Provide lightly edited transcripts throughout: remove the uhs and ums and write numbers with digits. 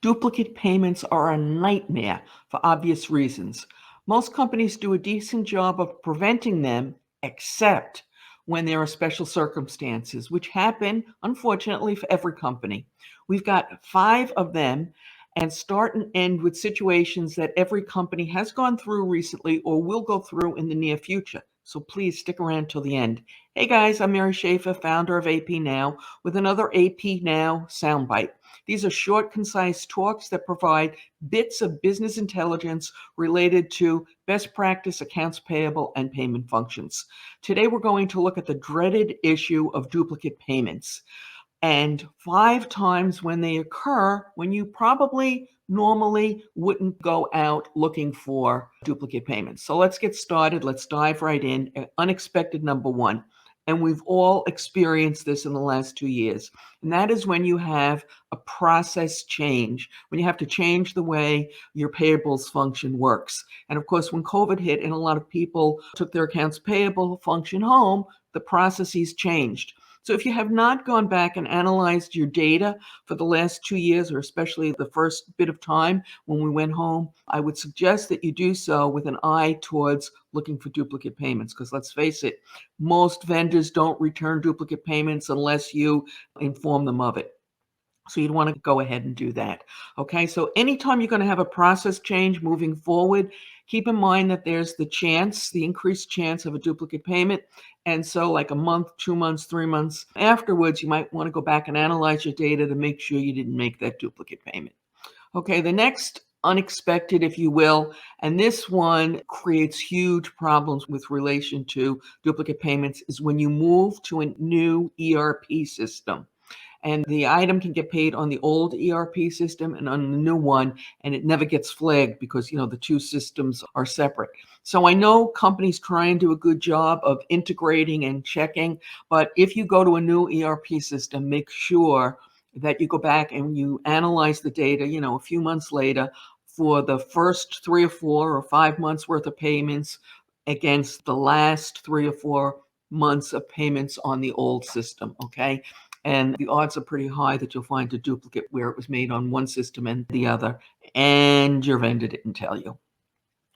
Duplicate payments are a nightmare for obvious reasons. Most companies do a decent job of preventing them, except when there are special circumstances, which happen, unfortunately, for every company. We've got 5 of them and start and end with situations that every company has gone through recently or will go through in the near future. So please stick around till the end. Hey guys, I'm Mary Schaefer, founder of AP Now, with another AP Now soundbite. These are short, concise talks that provide bits of business intelligence related to best practice accounts payable and payment functions. Today, we're going to look at the dreaded issue of duplicate payments and 5 times when they occur when you probably normally wouldn't go out looking for duplicate payments. So let's get started. Let's dive right in. Unexpected number 1. And we've all experienced this in the last 2 years. And that is when you have a process change, when you have to change the way your payables function works. And of course, when COVID hit and a lot of people took their accounts payable function home, the processes changed. So if you have not gone back and analyzed your data for the last 2 years, or especially the first bit of time when we went home, I would suggest that you do so with an eye towards looking for duplicate payments. Because let's face it, most vendors don't return duplicate payments unless you inform them of it. So you'd want to go ahead and do that. Okay, so anytime you're going to have a process change moving forward, keep in mind that there's the increased chance of a duplicate payment. And so like a month, 2 months, 3 months afterwards, you might want to go back and analyze your data to make sure you didn't make that duplicate payment. Okay, the next unexpected, if you will, and this one creates huge problems with relation to duplicate payments, is when you move to a new ERP system. And the item can get paid on the old ERP system and on the new one, and it never gets flagged because, the 2 systems are separate. So I know companies try and do a good job of integrating and checking, but if you go to a new ERP system, make sure that you go back and you analyze the data, a few months later for the first 3 or 4 or 5 months worth of payments against the last 3 or 4 months of payments on the old system, okay? And the odds are pretty high that you'll find a duplicate where it was made on one system and the other, and your vendor didn't tell you.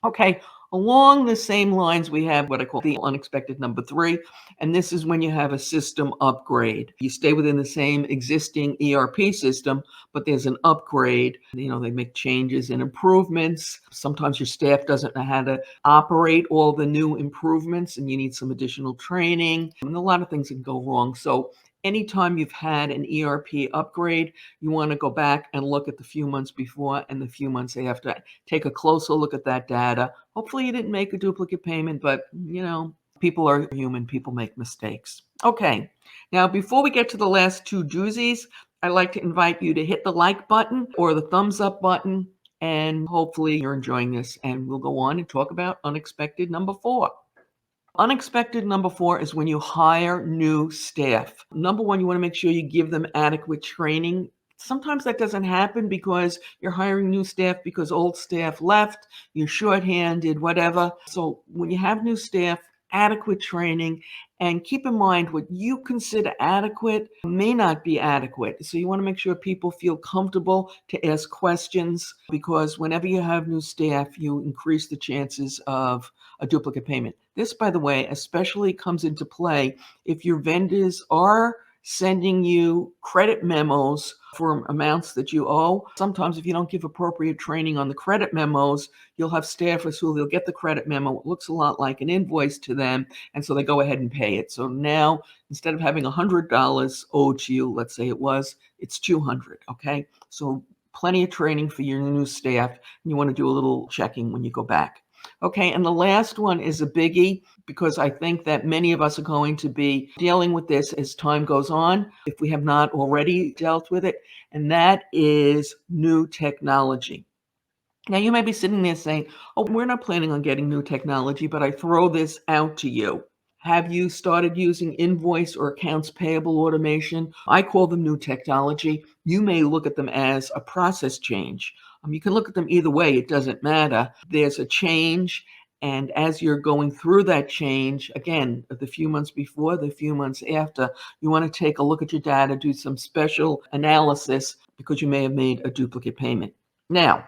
Okay, along the same lines, we have what I call the unexpected number 3, and this is when you have a system upgrade. You stay within the same existing ERP system, but there's an upgrade. They make changes and improvements. Sometimes your staff doesn't know how to operate all the new improvements, and you need some additional training, and a lot of things can go wrong. So anytime you've had an ERP upgrade, you want to go back and look at the few months before and the few months after. Take a closer look at that data. Hopefully you didn't make a duplicate payment, but people are human, people make mistakes. Okay, now before we get to the last 2 doozies, I'd like to invite you to hit the like button or the thumbs up button, and hopefully you're enjoying this, and we'll go on and talk about unexpected number 4. Unexpected number 4 is when you hire new staff. Number 1, you want to make sure you give them adequate training. Sometimes that doesn't happen because you're hiring new staff because old staff left, you're shorthanded, whatever. So when you have new staff, adequate training, and keep in mind what you consider adequate may not be adequate. So you want to make sure people feel comfortable to ask questions, because whenever you have new staff, you increase the chances of a duplicate payment. This, by the way, especially comes into play if your vendors are sending you credit memos for amounts that you owe. Sometimes if you don't give appropriate training on the credit memos, you'll have staffers who they'll get the credit memo. It looks a lot like an invoice to them, and so they go ahead and pay it. So now, instead of having $100 owed to you, let's say it's $200, okay? So plenty of training for your new staff, and you want to do a little checking when you go back. Okay, and the last one is a biggie, because I think that many of us are going to be dealing with this as time goes on, if we have not already dealt with it, and that is new technology. Now, you may be sitting there saying, oh, we're not planning on getting new technology, but I throw this out to you. Have you started using invoice or accounts payable automation? I call them new technology. You may look at them as a process change. You can look at them either way. It doesn't matter. There's a change. And as you're going through that change, again, the few months before, the few months after, you want to take a look at your data, do some special analysis, because you may have made a duplicate payment. Now,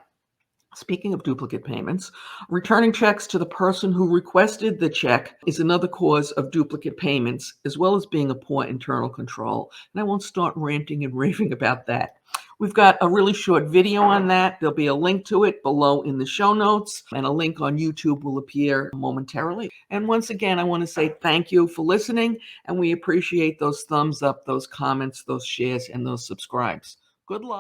speaking of duplicate payments, returning checks to the person who requested the check is another cause of duplicate payments, as well as being a poor internal control. And I won't start ranting and raving about that. We've got a really short video on that. There'll be a link to it below in the show notes, and a link on YouTube will appear momentarily. And once again, I want to say thank you for listening, and we appreciate those thumbs up, those comments, those shares, and those subscribes. Good luck.